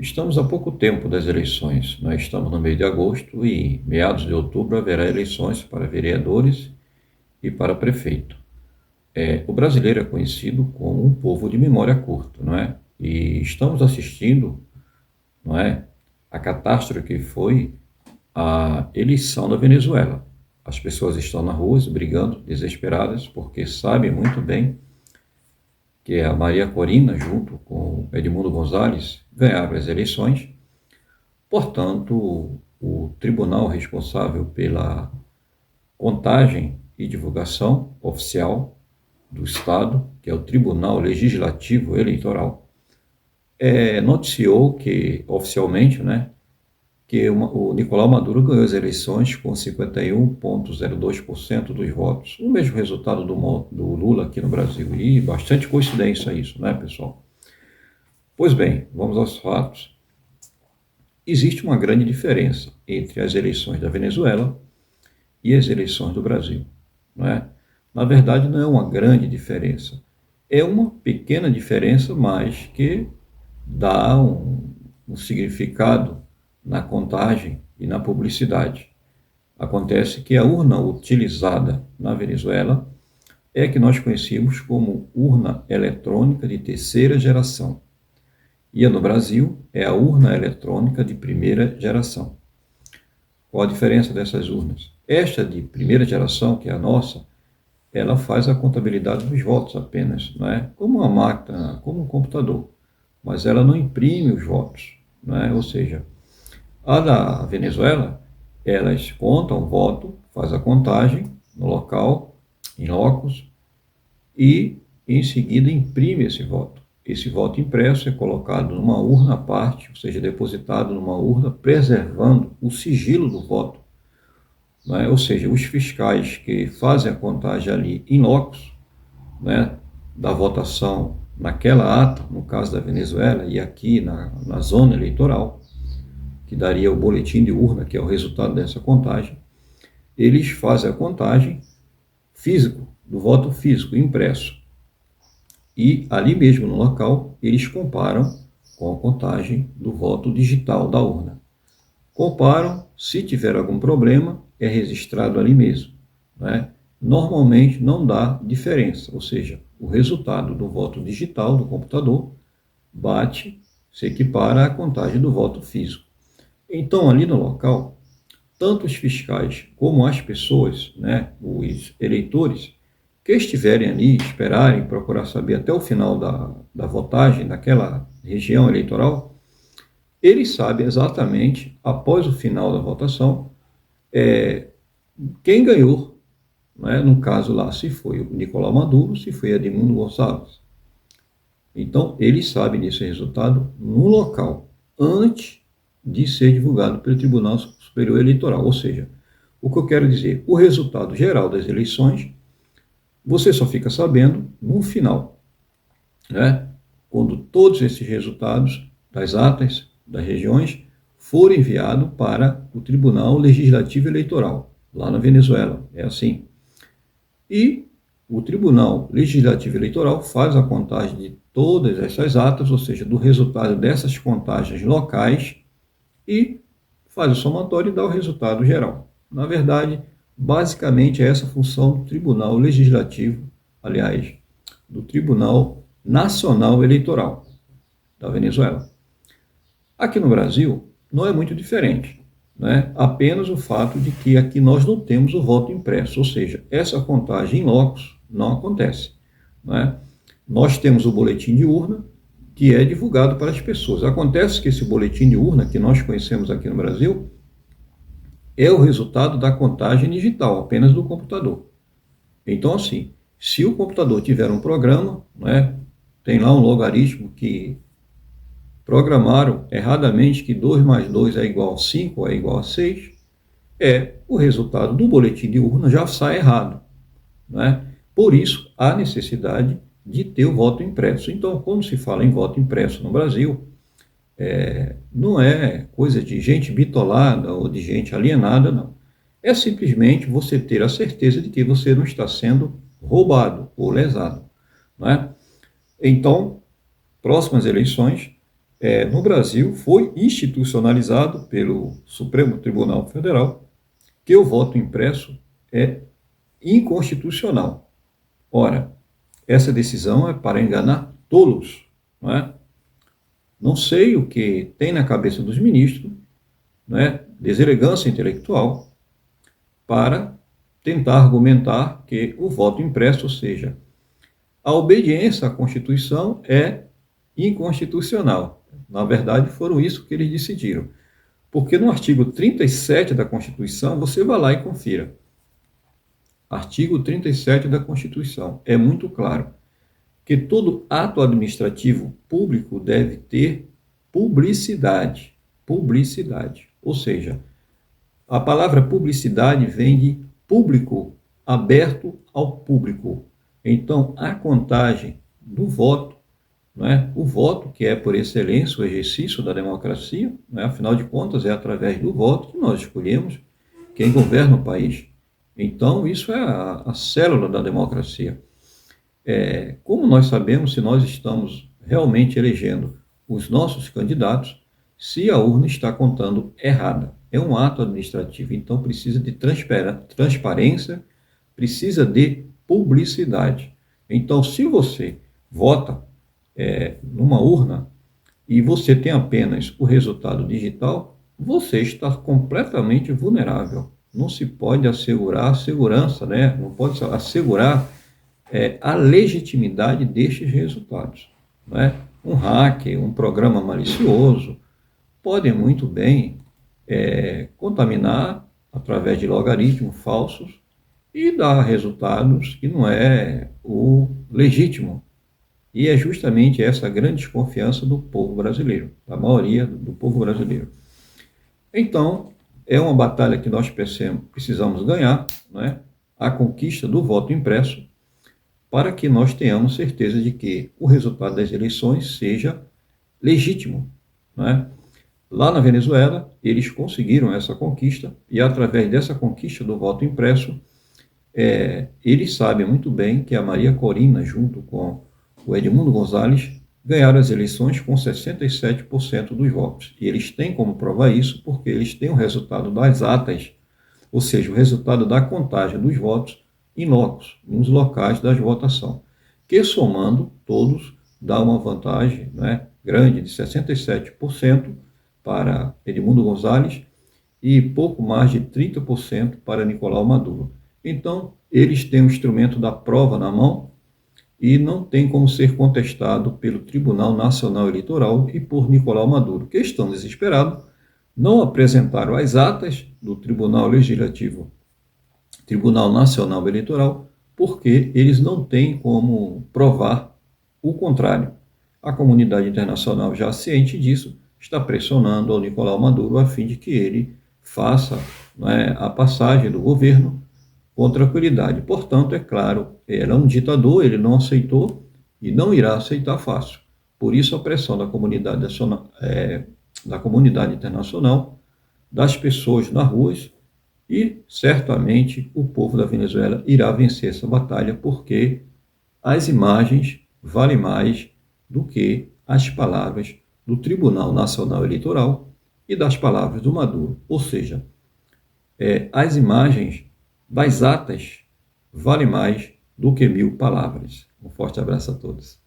Estamos há pouco tempo das eleições. Nós estamos no mês de agosto e, meados de outubro, haverá eleições para vereadores e para prefeito. O brasileiro é conhecido como um povo de memória curta, não é? E estamos assistindo, não é, a catástrofe que foi a eleição da Venezuela. As pessoas estão nas ruas brigando, desesperadas, porque sabem muito bem que a Maria Corina, junto com Edmundo Gonzalez, ganharam as eleições. Portanto, o tribunal responsável pela contagem e divulgação oficial do Estado, que é o Tribunal Legislativo Eleitoral, noticiou que, oficialmente, né, que o Nicolás Maduro ganhou as eleições com 51,02% dos votos, o mesmo resultado do Lula aqui no Brasil, e bastante coincidência isso, né, pessoal? Pois bem, vamos aos fatos. Existe uma grande diferença entre as eleições da Venezuela e as eleições do Brasil, não é? Na verdade, não é uma grande diferença, é uma pequena diferença, mas que dá um significado na contagem e na publicidade. Acontece que a urna utilizada na Venezuela é a que nós conhecemos como urna eletrônica de terceira geração. E no Brasil é a urna eletrônica de primeira geração. Qual a diferença dessas urnas? Esta de primeira geração, que é a nossa, ela faz a contabilidade dos votos apenas, não é? Como uma máquina, como um computador, mas ela não imprime os votos, não é? Ou seja, a da Venezuela, elas contam o voto, faz a contagem no local, em locus, e em seguida imprime esse voto. Esse voto impresso é colocado numa urna à parte, ou seja, depositado numa urna, preservando o sigilo do voto. Né? Ou seja, os fiscais que fazem a contagem ali em locus, né, da votação naquela ata, no caso da Venezuela, e aqui na zona eleitoral, que daria o boletim de urna, que é o resultado dessa contagem, eles fazem a contagem físico, do voto físico, impresso. E ali mesmo no local, eles comparam com a contagem do voto digital da urna. Comparam, se tiver algum problema, é registrado ali mesmo. Né? Normalmente não dá diferença, ou seja, o resultado do voto digital do computador bate, se equipara à contagem do voto físico. Então, ali no local, tanto os fiscais como as pessoas, né, os eleitores, que estiverem ali, esperarem, procurar saber até o final da votagem daquela região eleitoral, eles sabem exatamente, após o final da votação, quem ganhou, né? No caso lá, se foi o Nicolás Maduro, se foi Edmundo Gonçalves. Então, eles sabem desse resultado no local, antes de ser divulgado pelo Tribunal Superior Eleitoral. Ou seja, o que eu quero dizer, o resultado geral das eleições, você só fica sabendo no final, né? Quando todos esses resultados das atas das regiões forem enviados para o Tribunal Legislativo Eleitoral, lá na Venezuela. É assim. E o Tribunal Legislativo Eleitoral faz a contagem de todas essas atas, ou seja, do resultado dessas contagens locais, e faz o somatório e dá o resultado geral. Na verdade, basicamente é essa a função do Tribunal Legislativo, aliás, do Tribunal Nacional Eleitoral da Venezuela. Aqui no Brasil não é muito diferente, né? Apenas o fato de que aqui nós não temos o voto impresso, ou seja, essa contagem em locus não acontece, né? Nós temos o boletim de urna, que é divulgado para as pessoas. Acontece que esse boletim de urna, que nós conhecemos aqui no Brasil, é o resultado da contagem digital, apenas do computador. Então, assim, se o computador tiver um programa, né, tem lá um logaritmo que programaram erradamente que 2 mais 2 é igual a 5 ou é igual a 6, o resultado do boletim de urna já sai errado. Né? Por isso, há necessidade de ter o voto impresso. Então, quando se fala em voto impresso no Brasil, não é coisa de gente bitolada ou de gente alienada, não. É simplesmente você ter a certeza de que você não está sendo roubado ou lesado. Né? Então, próximas eleições, No Brasil foi institucionalizado pelo Supremo Tribunal Federal que o voto impresso é inconstitucional. Ora, essa decisão é para enganar tolos, não é? Não sei o que tem na cabeça dos ministros, não é? Deselegância intelectual, para tentar argumentar que o voto impresso, ou seja, a obediência à Constituição é inconstitucional. Na verdade, foram isso que eles decidiram. Porque no artigo 37 da Constituição, você vai lá e confira. Artigo 37 da Constituição. É muito claro que todo ato administrativo público deve ter publicidade. Publicidade. Ou seja, a palavra publicidade vem de público, aberto ao público. Então, a contagem do voto, não é? O voto, que é por excelência o exercício da democracia, não é? Afinal de contas, é através do voto que nós escolhemos quem governa o país. Então, isso é a célula da democracia. Como nós sabemos se nós estamos realmente elegendo os nossos candidatos, se a urna está contando errada? É um ato administrativo, então precisa de transparência, precisa de publicidade. Então, se você vota numa urna e você tem apenas o resultado digital, você está completamente vulnerável. Não se pode assegurar a segurança, né? Não pode assegurar a legitimidade destes resultados. Né? Um hacker, um programa malicioso, podem muito bem contaminar através de logaritmos falsos e dar resultados que não é o legítimo. E é justamente essa grande desconfiança do povo brasileiro, da maioria do povo brasileiro. Então, é uma batalha que nós precisamos ganhar, né? A conquista do voto impresso, para que nós tenhamos certeza de que o resultado das eleições seja legítimo. Né? Lá na Venezuela, eles conseguiram essa conquista, e através dessa conquista do voto impresso, eles sabem muito bem que a Maria Corina, junto com o Edmundo Gonzalez, ganharam as eleições com 67% dos votos. E eles têm como provar isso porque eles têm o resultado das atas, ou seja, o resultado da contagem dos votos em locos, nos locais da votação, que somando todos dá uma vantagem, né, grande de 67% para Edmundo Gonzalez e pouco mais de 30% para Nicolás Maduro. Então, eles têm o instrumento da prova na mão e não tem como ser contestado pelo Tribunal Nacional Eleitoral e por Nicolás Maduro, que estão desesperados, não apresentaram as atas do Tribunal Legislativo, Tribunal Nacional Eleitoral, porque eles não têm como provar o contrário. A comunidade internacional, já ciente disso, está pressionando ao Nicolás Maduro a fim de que ele faça, né, a passagem do governo com tranquilidade. Portanto, é claro, ele é um ditador, ele não aceitou e não irá aceitar fácil. Por isso, a pressão da comunidade internacional, das pessoas nas ruas, e certamente o povo da Venezuela irá vencer essa batalha, porque as imagens valem mais do que as palavras do Tribunal Nacional Eleitoral e das palavras do Maduro. Ou seja, as imagens das atas valem mais do que 1000 palavras. Um forte abraço a todos.